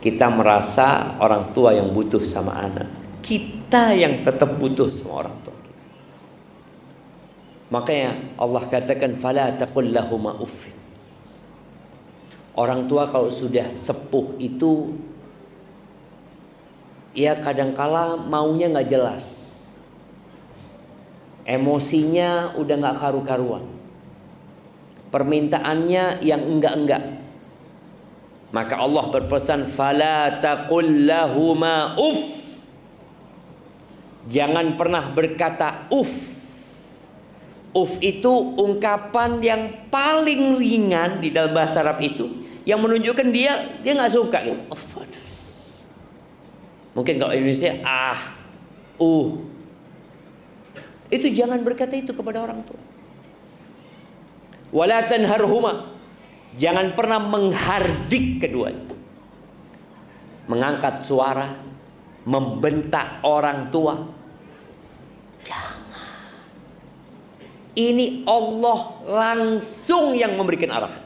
kita merasa orang tua yang butuh sama anak. Kita yang tetap butuh sama orang tua kita. Makanya Allah katakan fala taqul lahuma uffin. Orang tua kalau sudah sepuh itu ya kadangkala maunya nggak jelas. Emosinya udah nggak karu-karuan. Permintaannya yang enggak-enggak. Maka Allah berpesan fala taqul lahuma uff. Jangan pernah berkata uff. Uff itu ungkapan yang paling ringan di dalam bahasa Arab itu, yang menunjukkan dia nggak suka gitu. Uff. Mungkin kalau Indonesia itu jangan berkata itu kepada orang tua. Wala tanharhuma. Jangan pernah menghardik keduanya. Mengangkat suara, membentak orang tua. Jangan. Ini Allah langsung yang memberikan arahan.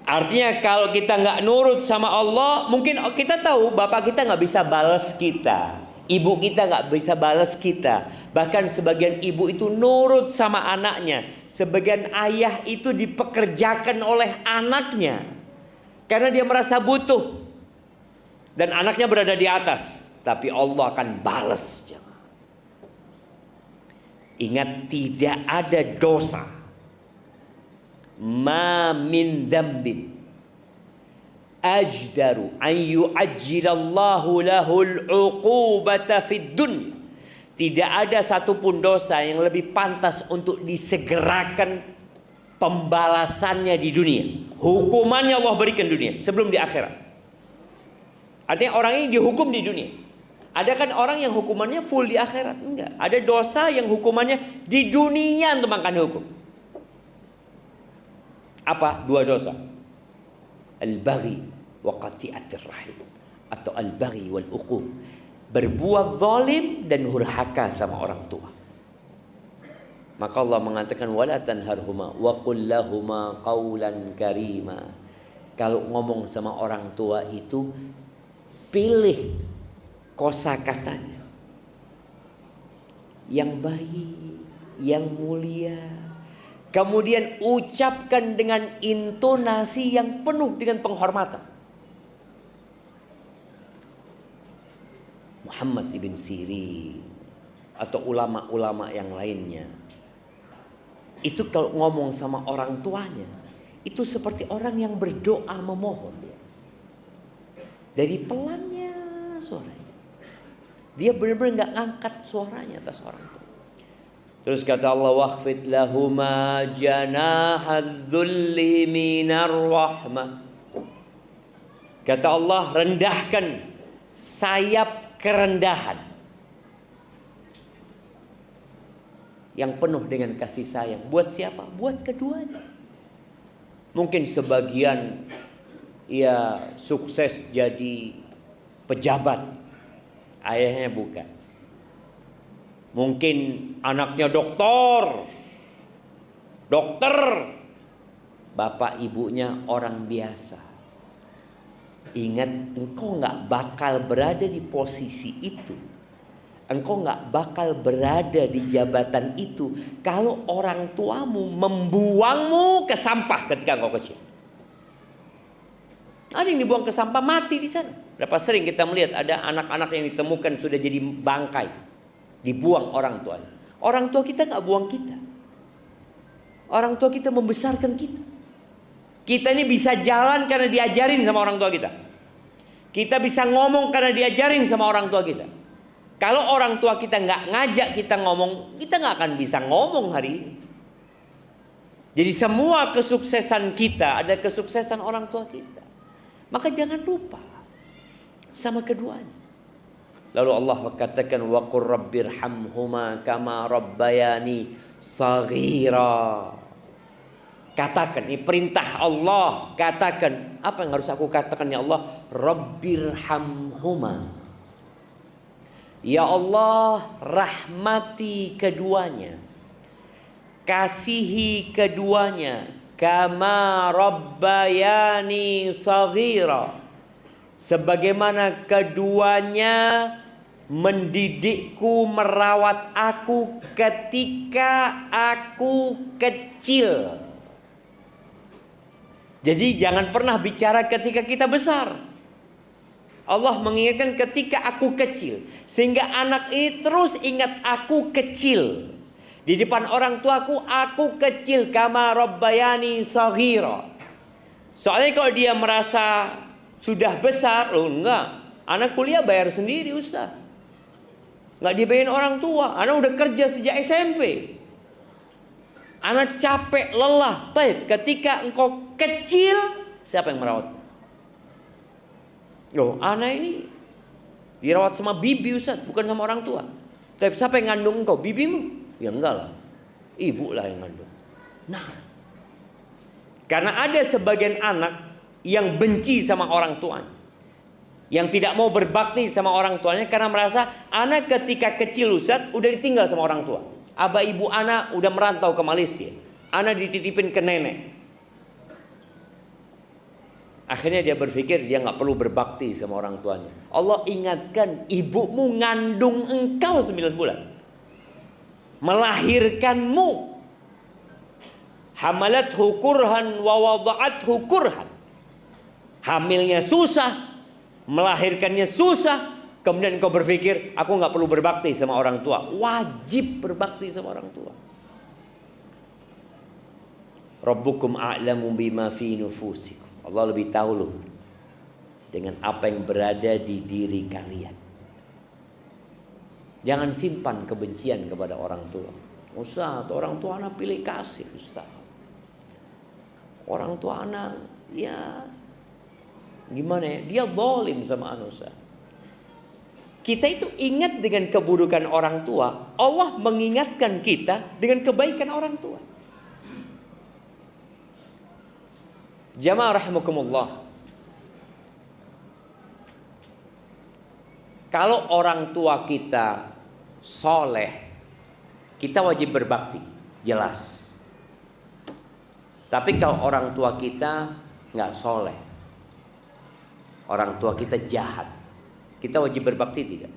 Artinya kalau kita nggak nurut sama Allah, mungkin kita tahu bapak kita nggak bisa balas kita, ibu kita nggak bisa balas kita. Bahkan sebagian ibu itu nurut sama anaknya, sebagian ayah itu dipekerjakan oleh anaknya karena dia merasa butuh dan anaknya berada di atas. Tapi Allah akan balas. Ingat, tidak ada dosa ma min dzambin ajdaru an yu'ajjilallahu lahul uqubata fid dunya. Tidak ada satupun dosa yang lebih pantas untuk disegerakan pembalasannya di dunia. Hukumannya Allah berikan dunia sebelum di akhirat. Artinya orang ini dihukum di dunia. Ada kan orang yang hukumannya full di akhirat? Enggak. Ada dosa yang hukumannya di dunia untuk makan hukum. Apa? Dua dosa. Al-baghi wa qati'atir rahim, atau al-baghi wal uquq. Berbuat zalim dan hurhaka sama orang tua. Maka Allah mengatakan wala tanharhuma wa qul lahuma qawlan karima. Kalau ngomong sama orang tua itu pilih kosakatanya yang baik, yang mulia. Kemudian ucapkan dengan intonasi yang penuh dengan penghormatan. Muhammad ibn Sirin atau ulama-ulama yang lainnya, itu kalau ngomong sama orang tuanya, itu seperti orang yang berdoa memohon. Dari pelannya suaranya, dia benar-benar nggak angkat suaranya atas orang tua. Terus kata Allah, wakhfid lahuma janahadzulli minar rahmah. Kata Allah, rendahkan sayap kerendahan yang penuh dengan kasih sayang. Buat siapa? Buat keduanya. Mungkin sebagian ia sukses jadi pejabat, ayahnya bukan. Mungkin anaknya dokter, bapak ibunya orang biasa. Ingat, engkau gak bakal berada di posisi itu, engkau gak bakal berada di jabatan itu kalau orang tuamu membuangmu ke sampah ketika engkau kecil. Ada yang dibuang ke sampah, mati di sana. Berapa sering kita melihat ada anak-anak yang ditemukan sudah jadi bangkai, dibuang orang tuanya. Orang tua kita gak buang kita. Orang tua kita membesarkan kita. Kita ini bisa jalan karena diajarin sama orang tua kita. Kita bisa ngomong karena diajarin sama orang tua kita. Kalau orang tua kita gak ngajak kita ngomong, kita gak akan bisa ngomong hari ini. Jadi semua kesuksesan kita ada kesuksesan orang tua kita. Maka jangan lupa sama keduanya. Lalu Allah katakan wa qur rabbirhamhuma kama rabbayani shaghira. Katakan, ini perintah Allah. Katakan, apa yang harus aku katakan ya Allah? Rabbirhamhuma. Ya Allah, rahmati keduanya, kasihi keduanya, kama rabbayani shaghira, sebagaimana keduanya mendidikku, merawat aku ketika aku kecil. Jadi jangan pernah bicara ketika kita besar. Allah mengingatkan ketika aku kecil, sehingga anak ini terus ingat aku kecil. Di depan orang tuaku, aku kecil, kama rabbayani shaghira. Soalnya kalau dia merasa sudah besar, loh enggak, anak kuliah bayar sendiri Ustaz, nggak dibayarin orang tua. Anak udah kerja sejak SMP. Anak capek, lelah. Baik, ketika engkau kecil, siapa yang merawat? Loh, anak ini dirawat sama bibi Ustaz, bukan sama orang tua. Tapi siapa yang ngandung engkau? Bibimu? Ya enggak lah, ibu lah yang ngandung. Nah, karena ada sebagian anak yang benci sama orang tuanya, yang tidak mau berbakti sama orang tuanya karena merasa anak ketika kecil Ustaz udah ditinggal sama orang tua. Abah ibu anak udah merantau ke Malaysia, anak dititipin ke nenek. Akhirnya dia berpikir dia nggak perlu berbakti sama orang tuanya. Allah ingatkan, ibumu ngandung engkau 9 bulan, melahirkanmu. Hamalathu kurhan wa wada'athu kurhan. Hamilnya susah, melahirkannya susah. Kemudian kau berpikir, aku nggak perlu berbakti sama orang tua. Wajib berbakti sama orang tua. Rabbukum a'lamu bima fi nufusikum. Allah lebih tahu loh dengan apa yang berada di diri kalian. Jangan simpan kebencian kepada orang tua. Ustaz, orang tua anak pilih kasih Ustaz. Orang tua anak, ya gimana ya, dia zalim sama anak Ustaz. Kita itu ingat dengan keburukan orang tua, Allah mengingatkan kita dengan kebaikan orang tua. Jamaah rahimakumullah. Kalau orang tua kita soleh, kita wajib berbakti, jelas. Tapi kalau orang tua kita nggak soleh, orang tua kita jahat, kita wajib berbakti tidak?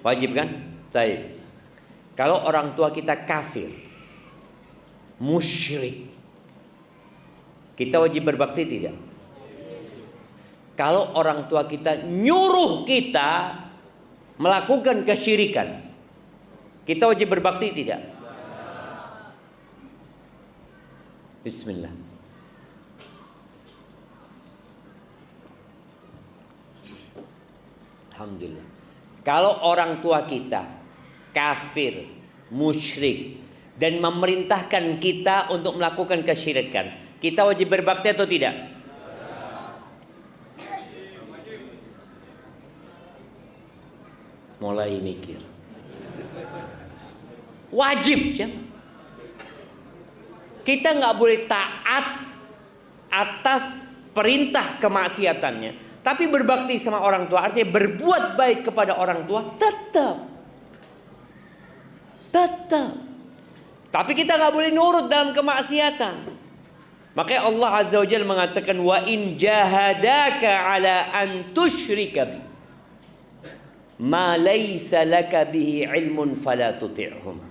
Wajib kan? Baik. Kalau orang tua kita kafir, musyrik, kita wajib berbakti tidak? Kalau orang tua kita nyuruh kita melakukan kesyirikan, kita wajib berbakti tidak? Bismillah. Alhamdulillah. Kalau orang tua kita kafir, musyrik, dan memerintahkan kita untuk melakukan kesyirikan, kita wajib berbakti atau tidak? Mulai mikir. Wajib ya. Kita nggak boleh taat atas perintah kemaksiatannya, tapi berbakti sama orang tua, artinya berbuat baik kepada orang tua tetap. Tapi kita nggak boleh nurut dalam kemaksiatan. Makanya Allah Azza wa Jalla mengatakan, wa in jahadaka ala an tusyrika bi ma laysa laka bihi ilmun fala tuti'hum.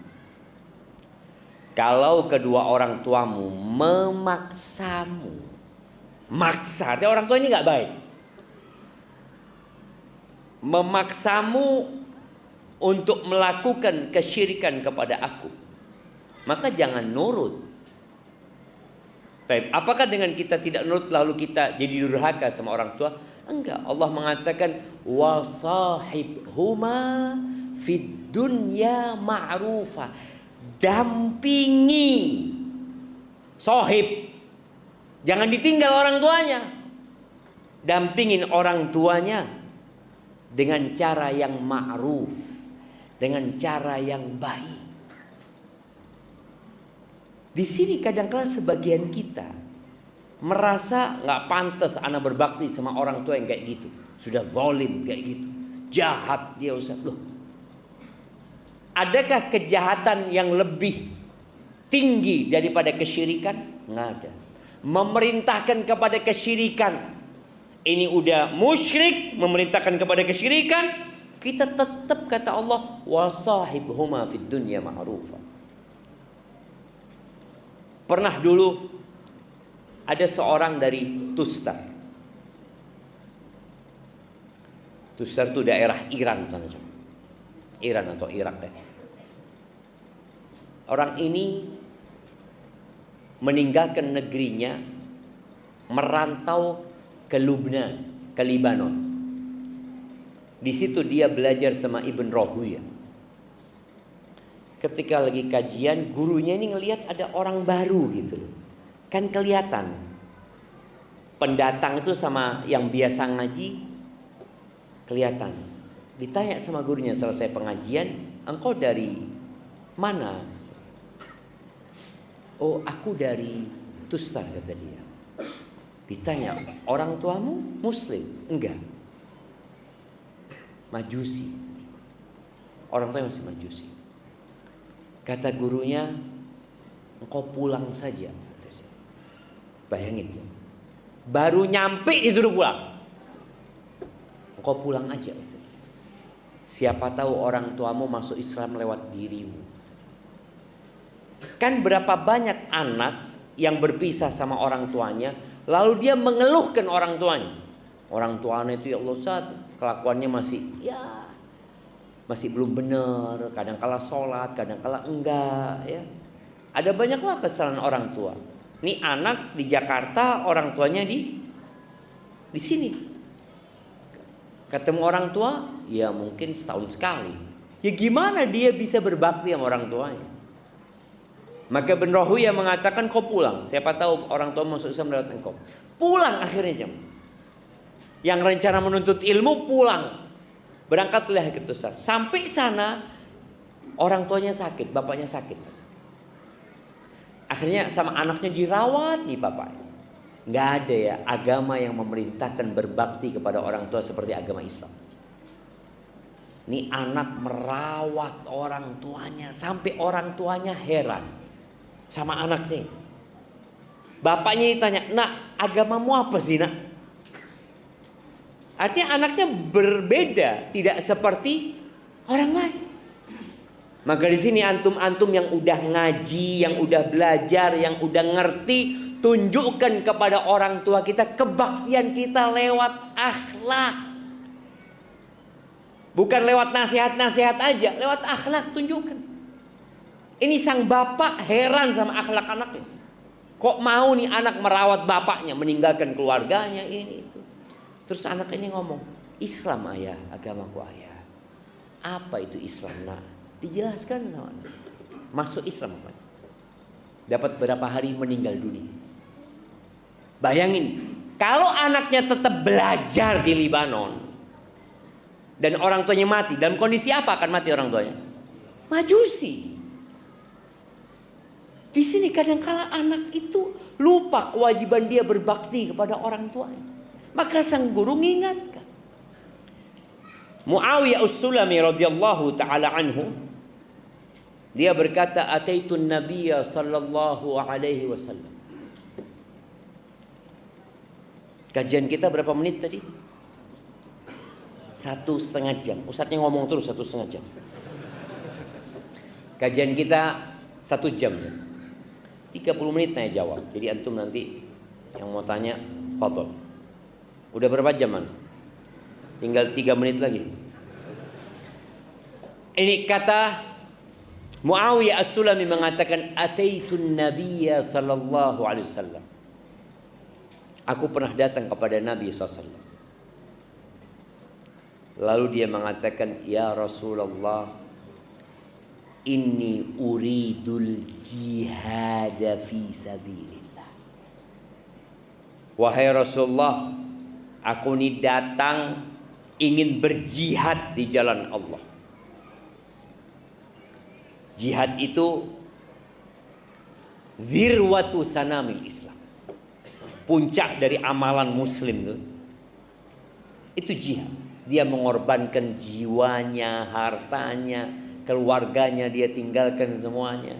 Kalau kedua orang tuamu memaksamu, maksa, artinya orang tua ini nggak baik, memaksamu untuk melakukan kesyirikan kepada aku, maka jangan nurut. Baik, apakah dengan kita tidak nurut lalu kita jadi durhaka sama orang tua? Enggak. Allah mengatakan wasahibhuma fid dunya ma'rufa. Dampingi sohib, jangan ditinggal orang tuanya. Dampingin orang tuanya dengan cara yang ma'ruf, dengan cara yang baik. Di sini kadang-kadang sebagian kita merasa nggak pantas anak berbakti sama orang tua yang kayak gitu, sudah zalim kayak gitu, jahat dia Ustaz. Loh, adakah kejahatan yang lebih tinggi daripada kesyirikan? Nggak ada. Memerintahkan kepada kesyirikan ini udah musyrik, memerintahkan kepada kesyirikan, kita tetap kata Allah, wasahibhuma fid dunya ma'rufa. Pernah dulu ada seorang dari Tustar. Tustar itu daerah Iran sana. Iran atau Irak deh. Orang ini meninggalkan negerinya, merantau ke Lubnan, ke Libanon. Di situ dia belajar sama Ibn Rahuya. Ketika lagi kajian, gurunya ini ngelihat ada orang baru gitu. Kan kelihatan. Pendatang itu sama yang biasa ngaji kelihatan. Ditanya sama gurunya selesai pengajian, engkau dari mana? Oh, aku dari Tustar, kata dia. Ditanya, orang tuamu Muslim? Enggak. Majusi. Orang tuanya masih Majusi. Kata gurunya, engkau pulang saja. Bayangin, baru nyampe disuruh pulang. Engkau pulang aja. Siapa tahu orang tuamu masuk Islam lewat dirimu. Kan berapa banyak anak yang berpisah sama orang tuanya, lalu dia mengeluhkan orang tuanya. Orang tuanya itu, ya Allah Ustaz, kelakuannya masih belum benar, kadang kala sholat, kadang kala enggak, ya. Ada banyaklah kesalahan orang tua. Nih anak di Jakarta, orang tuanya di sini. Ketemu orang tua, ya mungkin setahun sekali. Ya gimana dia bisa berbakti sama orang tuanya? Maka Ibn Rahuya mengatakan, kau pulang. Siapa tahu orang tua masuk Islam lewat engkau. Pulang akhirnya. Yang rencana menuntut ilmu pulang. Berangkatlah ke Tustar. Sampai sana orang tuanya sakit, bapaknya sakit. Akhirnya sama anaknya dirawat di bapaknya. Nggak ada ya agama yang memerintahkan berbakti kepada orang tua seperti agama Islam. Ini anak merawat orang tuanya sampai orang tuanya heran sama anaknya. Bapaknya ditanya, nak, agamamu apa sih, nak? Artinya anaknya berbeda, tidak seperti orang lain. Maka di sini antum-antum yang udah ngaji, yang udah belajar, yang udah ngerti, tunjukkan kepada orang tua kita kebaktian kita lewat akhlak. Bukan lewat nasihat-nasihat aja, lewat akhlak tunjukkan. Ini sang bapak heran sama akhlak anaknya. Kok mau nih anak merawat bapaknya, meninggalkan keluarganya, ini itu. Terus anak ini ngomong, Islam ayah, agamaku ayah. Apa itu Islam, nak? Dijelaskan sama anak. Masuk Islam apa? Dapat berapa hari meninggal dunia. Bayangin, kalau anaknya tetap belajar di Libanon dan orang tuanya mati, dalam kondisi apa akan mati orang tuanya? Majusi. Di sini kadang-kala anak itu lupa kewajiban dia berbakti kepada orang tuanya. Maka sang guru mengingatkan. Muawiyah As-Sulami radhiyallahu taala anhu, dia berkata, "Ataitun Nabiyya sallallahu alaihi wasallam." Kajian kita berapa menit tadi? 1,5 jam. Ustadznya ngomong terus 1,5 jam. Kajian kita 1 jam. 30 menit tanya jawab. Jadi antum nanti yang mau tanya, fadhol. Udah berapa jam, man? Tinggal 3 menit lagi. Ini kata Muawiyah As-Sulami mengatakan, "Ataitun Nabiyya sallallahu alaihi wasallam." Aku pernah datang kepada Nabi SAW. Lalu dia mengatakan, "Ya Rasulullah, inni uridul jihad fi sabilillah." Wahai Rasulullah, aku ini datang ingin berjihad di jalan Allah. Jihad itu zirwatu sanamil Islam. Puncak dari amalan muslim itu jihad. Dia mengorbankan jiwanya, hartanya, keluarganya dia tinggalkan semuanya.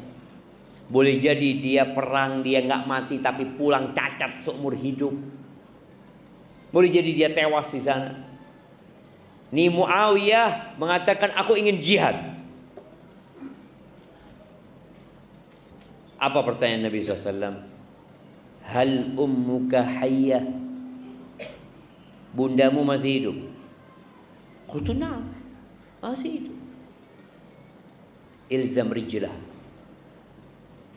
Boleh jadi dia perang, dia nggak mati tapi pulang cacat seumur hidup. Boleh jadi dia tewas di sana. Ni Muawiyah mengatakan aku ingin jihad. Apa pertanyaan Nabi SAW? Hal ummuka hayyah? Bundamu masih hidup? Qultu na'am, masih hidup. Ilzam rijlah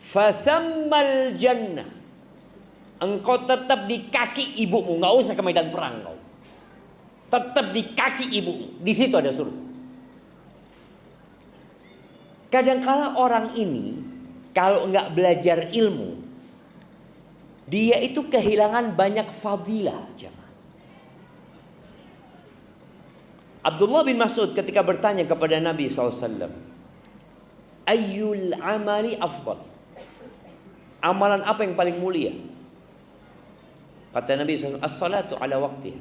fathammal jannah. Engkau tetap di kaki ibumu, nggak usah ke medan perang kau. Tetap di kaki ibumu, di situ ada surga. Kadangkala orang ini kalau nggak belajar ilmu, dia itu kehilangan banyak fadilah, jemaah. Abdullah bin Mas'ud ketika bertanya kepada Nabi SAW, Ayyul amali afdal? Amalan apa yang paling mulia? Kata Nabi SAW, as-salatu ala waqtiha.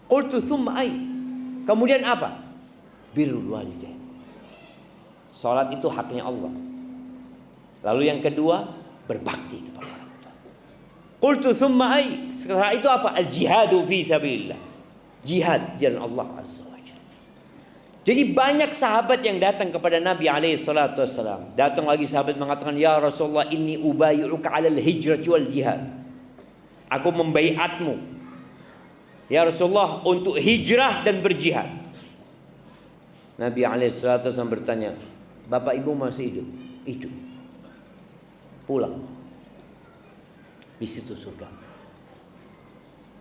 Qultu thumma ay? Kemudian apa? Birrul walidain. Salat itu haknya Allah. Lalu yang kedua, berbakti kepada orang tua. Qultu thumma ay? Setelah itu apa? Al-jihadu fi sabilillah. Jihad jalan Allah Azza wa Jalla. Jadi banyak sahabat yang datang kepada Nabi alaihi salatu wassalam. Datang lagi sahabat mengatakan, ya Rasulullah, inni ubayyuka 'alal hijrati wal jihad. Aku membaiatmu, ya Rasulullah, untuk hijrah dan berjihad. Nabi alaihi salatu wassalam bertanya, bapak ibu masih hidup? Hidup. Pulang. Di situ surga.